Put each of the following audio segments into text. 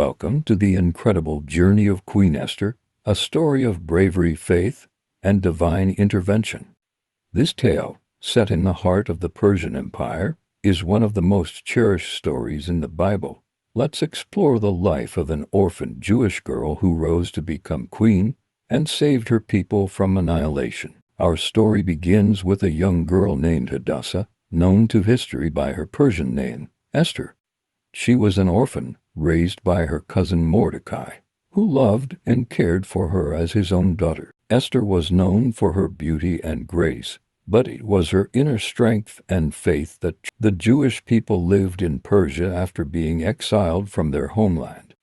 Welcome to the incredible journey of Queen Esther, a story of bravery, faith, and divine intervention. This tale, set in the heart of the Persian Empire, is one of the most cherished stories in the Bible. Let's explore the life of an orphan Jewish girl who rose to become queen and saved her people from annihilation. Our story begins with a young girl named Hadassah, known to history by her Persian name, Esther. She was an orphan, raised by her cousin Mordecai, who loved and cared for her as his own daughter. Esther was known for her beauty and grace, but it was her inner strength and faith that the Jewish people lived in Persia after being exiled from their homeland.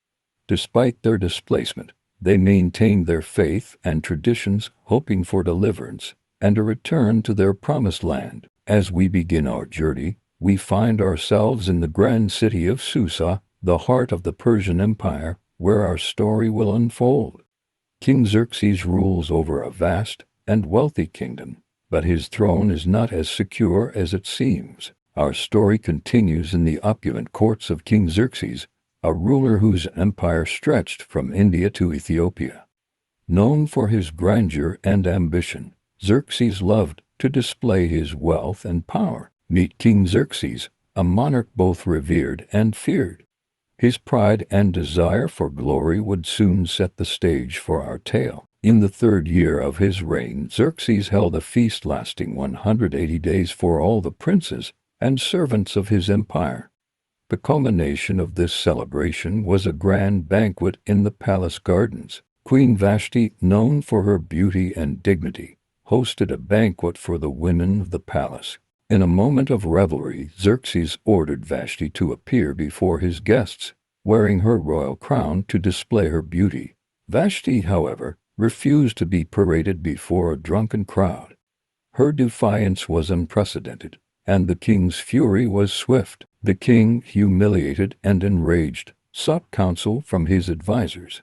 Despite their displacement, they maintained their faith and traditions, hoping for deliverance and a return to their promised land. As we begin our journey, we find ourselves in the grand city of Susa, the heart of the Persian Empire, where our story will unfold. King Xerxes rules over a vast and wealthy kingdom, but his throne is not as secure as it seems. Our story continues in the opulent courts of King Xerxes, a ruler whose empire stretched from India to Ethiopia. Known for his grandeur and ambition, Xerxes loved to display his wealth and power. Meet King Xerxes, a monarch both revered and feared. His pride and desire for glory would soon set the stage for our tale. In the third year of his reign, Xerxes held a feast lasting 180 days for all the princes and servants of his empire. The culmination of this celebration was a grand banquet in the palace gardens. Queen Vashti, known for her beauty and dignity, hosted a banquet for the women of the palace. In a moment of revelry, Xerxes ordered Vashti to appear before his guests, wearing her royal crown to display her beauty. Vashti, however, refused to be paraded before a drunken crowd. Her defiance was unprecedented, and the king's fury was swift. The king, humiliated and enraged, sought counsel from his advisers.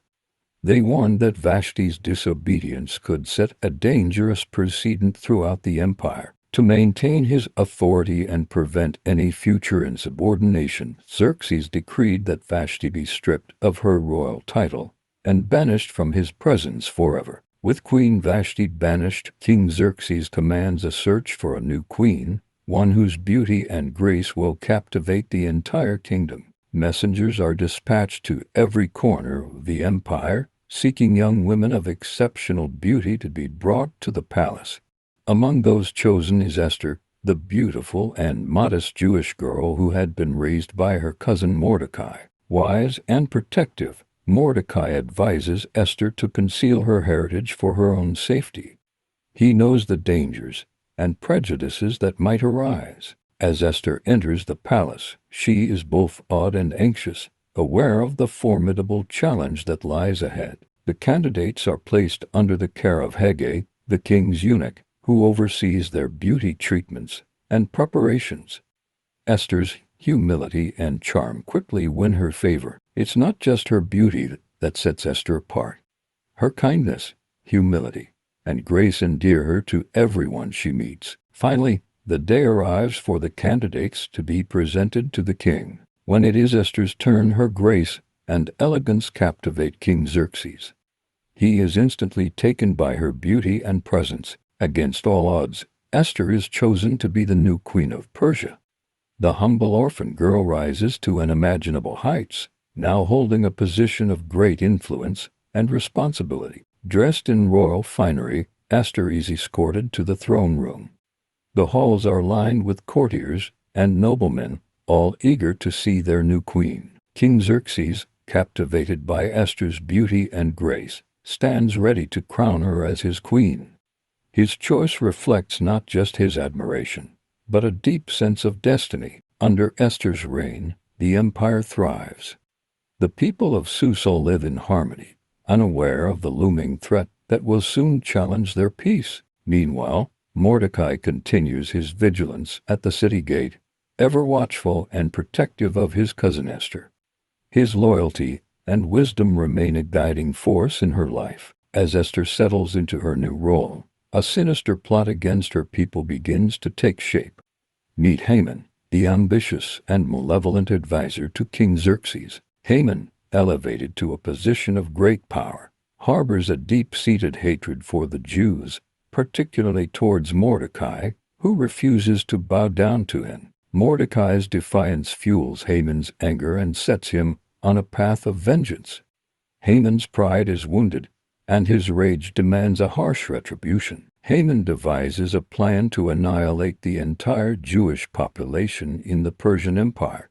They warned that Vashti's disobedience could set a dangerous precedent throughout the empire. To maintain his authority and prevent any future insubordination, Xerxes decreed that Vashti be stripped of her royal title and banished from his presence forever. With Queen Vashti banished, King Xerxes commands a search for a new queen, one whose beauty and grace will captivate the entire kingdom. Messengers are dispatched to every corner of the empire, seeking young women of exceptional beauty to be brought to the palace. Among those chosen is Esther, the beautiful and modest Jewish girl who had been raised by her cousin Mordecai. Wise and protective, Mordecai advises Esther to conceal her heritage for her own safety. He knows the dangers and prejudices that might arise. As Esther enters the palace, she is both awed and anxious, aware of the formidable challenge that lies ahead. The candidates are placed under the care of Hege, the king's eunuch, who oversees their beauty treatments and preparations. Esther's humility and charm quickly win her favor. It's not just her beauty that sets Esther apart. Her kindness, humility, and grace endear her to everyone she meets. Finally, the day arrives for the candidates to be presented to the king. When it is Esther's turn, her grace and elegance captivate King Xerxes. He is instantly taken by her beauty and presence. Against all odds, Esther is chosen to be the new queen of Persia. The humble orphan girl rises to unimaginable heights, now holding a position of great influence and responsibility. Dressed in royal finery, Esther is escorted to the throne room. The halls are lined with courtiers and noblemen, all eager to see their new queen. King Xerxes, captivated by Esther's beauty and grace, stands ready to crown her as his queen. His choice reflects not just his admiration, but a deep sense of destiny. Under Esther's reign, the empire thrives. The people of Susa live in harmony, unaware of the looming threat that will soon challenge their peace. Meanwhile, Mordecai continues his vigilance at the city gate, ever watchful and protective of his cousin Esther. His loyalty and wisdom remain a guiding force in her life. As Esther settles into her new role, a sinister plot against her people begins to take shape. Meet Haman, the ambitious and malevolent advisor to King Xerxes. Haman, elevated to a position of great power, harbors a deep-seated hatred for the Jews, particularly towards Mordecai, who refuses to bow down to him. Mordecai's defiance fuels Haman's anger and sets him on a path of vengeance. Haman's pride is wounded, and his rage demands a harsh retribution. Haman devises a plan to annihilate the entire Jewish population in the Persian Empire.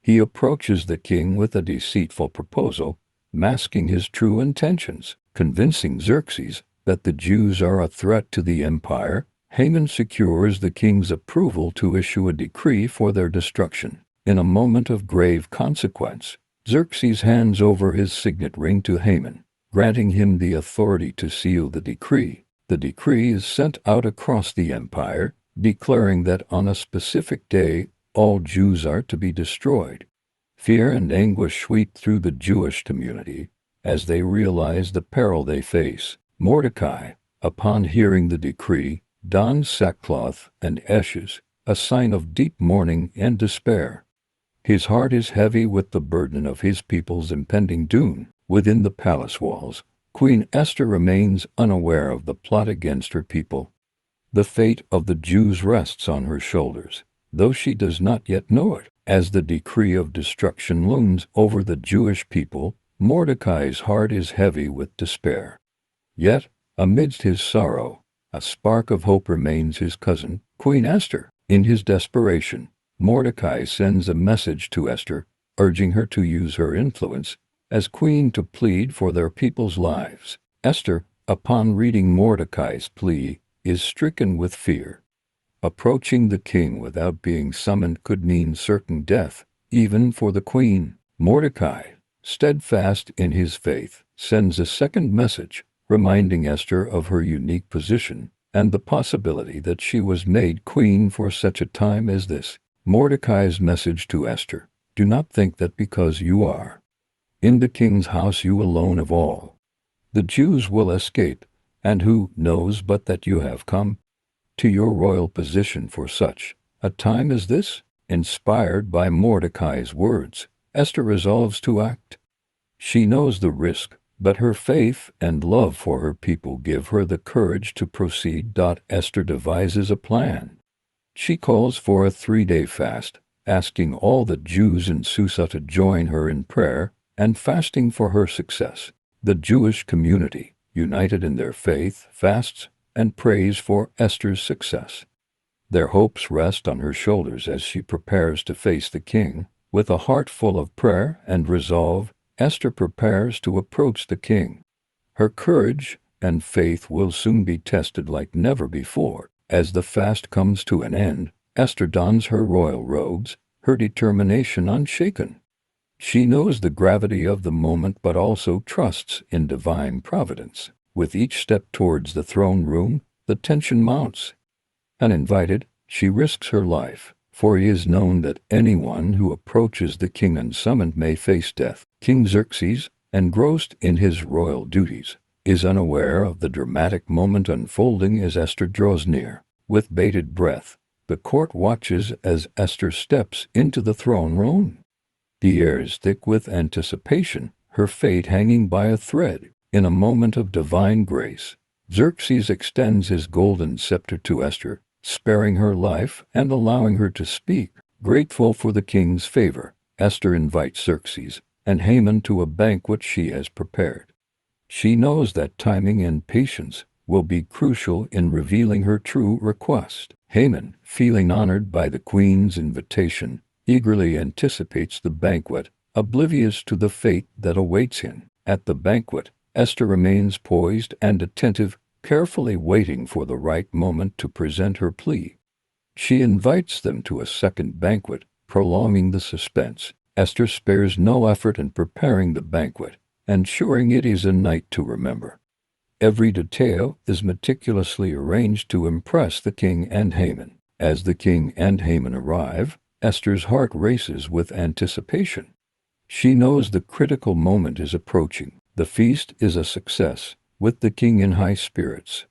He approaches the king with a deceitful proposal, masking his true intentions. Convincing Xerxes that the Jews are a threat to the empire, Haman secures the king's approval to issue a decree for their destruction. In a moment of grave consequence, Xerxes hands over his signet ring to Haman, granting him the authority to seal the decree. The decree is sent out across the empire, declaring that on a specific day all Jews are to be destroyed. Fear and anguish sweep through the Jewish community as they realize the peril they face. Mordecai, upon hearing the decree, dons sackcloth and ashes, a sign of deep mourning and despair. His heart is heavy with the burden of his people's impending doom. Within the palace walls, Queen Esther remains unaware of the plot against her people. The fate of the Jews rests on her shoulders, though she does not yet know it. As the decree of destruction looms over the Jewish people, Mordecai's heart is heavy with despair. Yet, amidst his sorrow, a spark of hope remains his cousin, Queen Esther. In his desperation, Mordecai sends a message to Esther, urging her to use her influence as queen to plead for their people's lives. Esther, upon reading Mordecai's plea, is stricken with fear. Approaching the king without being summoned could mean certain death, even for the queen. Mordecai, steadfast in his faith, sends a second message, reminding Esther of her unique position and the possibility that she was made queen for such a time as this. Mordecai's message to Esther: do not think that because you are in the king's house you alone of all the Jews will escape, and who knows but that you have come to your royal position for such a time as this? Inspired by Mordecai's words, Esther resolves to act. She knows the risk, but her faith and love for her people give her the courage to proceed. Esther devises a plan. She calls for a 3-day fast, asking all the Jews in Susa to join her in prayer and fasting for her success. The Jewish community, united in their faith, fasts and prays for Esther's success. Their hopes rest on her shoulders as she prepares to face the king. With a heart full of prayer and resolve, Esther prepares to approach the king. Her courage and faith will soon be tested like never before. As the fast comes to an end, Esther dons her royal robes, her determination unshaken. She knows the gravity of the moment but also trusts in divine providence. With each step towards the throne room, the tension mounts. Uninvited, she risks her life, for it is known that anyone who approaches the king unsummoned may face death. King Xerxes, engrossed in his royal duties, is unaware of the dramatic moment unfolding as Esther draws near. With bated breath, the court watches as Esther steps into the throne room. The air is thick with anticipation, her fate hanging by a thread. In a moment of divine grace, Xerxes extends his golden scepter to Esther, sparing her life and allowing her to speak. Grateful for the king's favor, Esther invites Xerxes and Haman to a banquet she has prepared. She knows that timing and patience will be crucial in revealing her true request. Haman, feeling honored by the queen's invitation, eagerly anticipates the banquet, oblivious to the fate that awaits him. At the banquet, Esther remains poised and attentive, carefully waiting for the right moment to present her plea. She invites them to a second banquet, prolonging the suspense. Esther spares no effort in preparing the banquet, ensuring it is a night to remember. Every detail is meticulously arranged to impress the king and Haman. As the king and Haman arrive, Esther's heart races with anticipation. She knows the critical moment is approaching. The feast is a success, with the king in high spirits.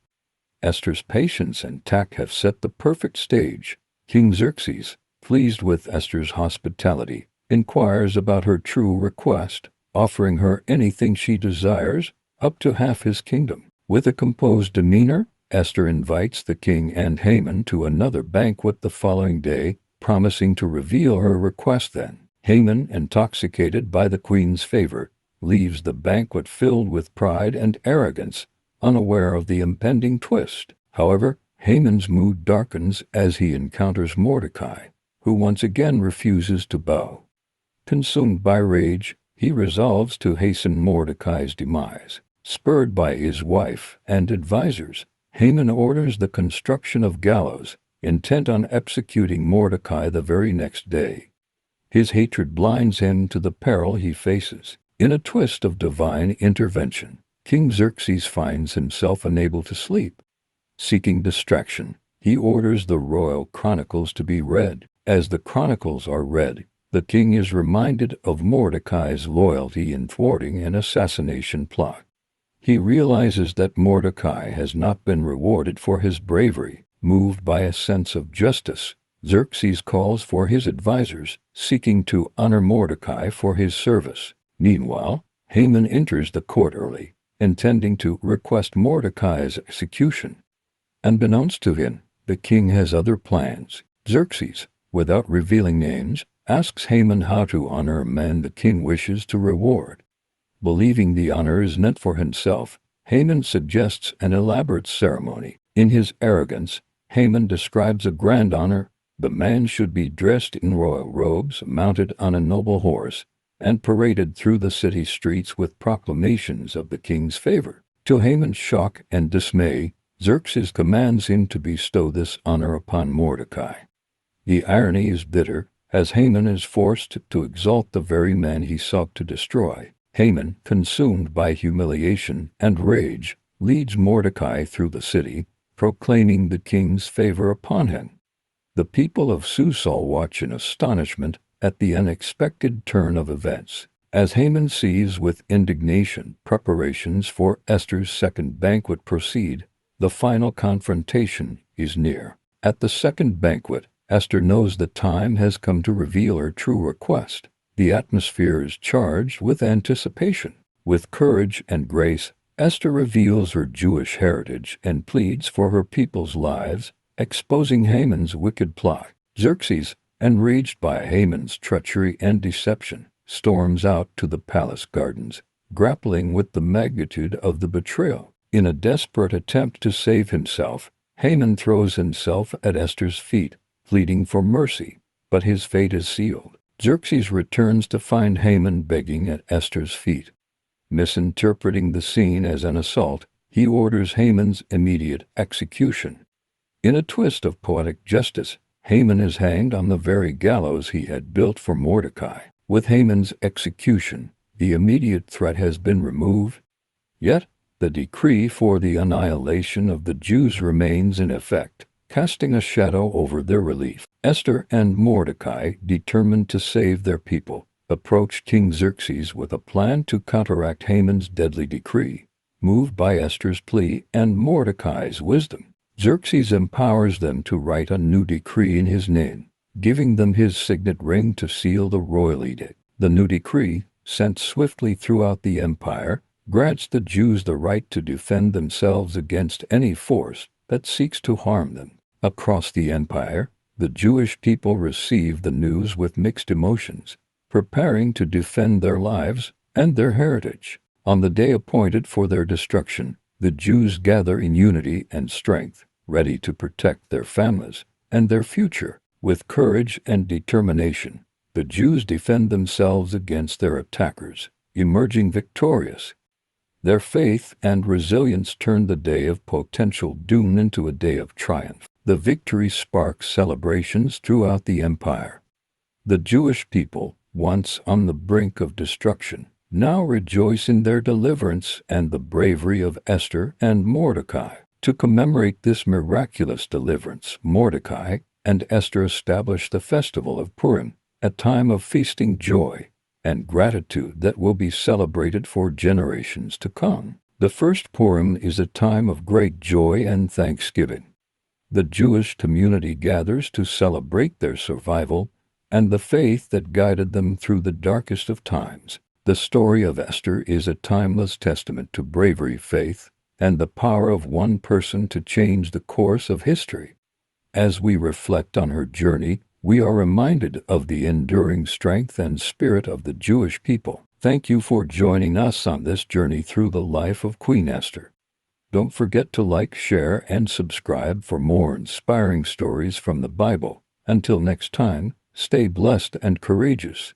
Esther's patience and tact have set the perfect stage. King Xerxes, pleased with Esther's hospitality, inquires about her true request. offering her anything she desires, up to half his kingdom. With a composed demeanor, Esther invites the king and Haman to another banquet the following day, promising to reveal her request then. Haman, intoxicated by the queen's favor, leaves the banquet filled with pride and arrogance, unaware of the impending twist. However, Haman's mood darkens as he encounters Mordecai, who once again refuses to bow. Consumed by rage, he resolves to hasten Mordecai's demise. Spurred by his wife and advisors, Haman orders the construction of gallows, intent on executing Mordecai the very next day. His hatred blinds him to the peril he faces. In a twist of divine intervention, King Xerxes finds himself unable to sleep. Seeking distraction, he orders the royal chronicles to be read. As the chronicles are read, the king is reminded of Mordecai's loyalty in thwarting an assassination plot. He realizes that Mordecai has not been rewarded for his bravery. Moved by a sense of justice, Xerxes calls for his advisors, seeking to honor Mordecai for his service. Meanwhile, Haman enters the court early, intending to request Mordecai's execution. Unbeknownst to him, the king has other plans. Xerxes, without revealing names, asks Haman how to honor a man the king wishes to reward. Believing the honor is meant for himself, Haman suggests an elaborate ceremony. In his arrogance, Haman describes a grand honor. The man should be dressed in royal robes, mounted on a noble horse, and paraded through the city streets with proclamations of the king's favor. To Haman's shock and dismay, Xerxes commands him to bestow this honor upon Mordecai. The irony is bitter, as Haman is forced to exalt the very man he sought to destroy. Haman, consumed by humiliation and rage, leads Mordecai through the city, proclaiming the king's favor upon him. The people of Susa watch in astonishment at the unexpected turn of events. As Haman sees with indignation preparations for Esther's second banquet proceed, the final confrontation is near. At the second banquet, Esther knows the time has come to reveal her true request. The atmosphere is charged with anticipation. With courage and grace, Esther reveals her Jewish heritage and pleads for her people's lives, exposing Haman's wicked plot. Xerxes, enraged by Haman's treachery and deception, storms out to the palace gardens, grappling with the magnitude of the betrayal. In a desperate attempt to save himself, Haman throws himself at Esther's feet, pleading for mercy, but his fate is sealed. Xerxes returns to find Haman begging at Esther's feet. Misinterpreting the scene as an assault, he orders Haman's immediate execution. In a twist of poetic justice, Haman is hanged on the very gallows he had built for Mordecai. With Haman's execution, the immediate threat has been removed. Yet, the decree for the annihilation of the Jews remains in effect, casting a shadow over their relief. Esther and Mordecai, determined to save their people, approached King Xerxes with a plan to counteract Haman's deadly decree. Moved by Esther's plea and Mordecai's wisdom, Xerxes empowers them to write a new decree in his name, giving them his signet ring to seal the royal edict. The new decree, sent swiftly throughout the empire, grants the Jews the right to defend themselves against any force that seeks to harm them. Across the empire, the Jewish people receive the news with mixed emotions, preparing to defend their lives and their heritage. On the day appointed for their destruction, the Jews gather in unity and strength, ready to protect their families and their future. With courage and determination, the Jews defend themselves against their attackers, emerging victorious. Their faith and resilience turn the day of potential doom into a day of triumph. The victory sparks celebrations throughout the empire. The Jewish people, once on the brink of destruction, now rejoice in their deliverance and the bravery of Esther and Mordecai. To commemorate this miraculous deliverance, Mordecai and Esther established the festival of Purim, a time of feasting joy and gratitude that will be celebrated for generations to come. The first Purim is a time of great joy and thanksgiving. The Jewish community gathers to celebrate their survival and the faith that guided them through the darkest of times. The story of Esther is a timeless testament to bravery, faith, and the power of one person to change the course of history. As we reflect on her journey, we are reminded of the enduring strength and spirit of the Jewish people. Thank you for joining us on this journey through the life of Queen Esther. Don't forget to like, share, and subscribe for more inspiring stories from the Bible. Until next time, stay blessed and courageous.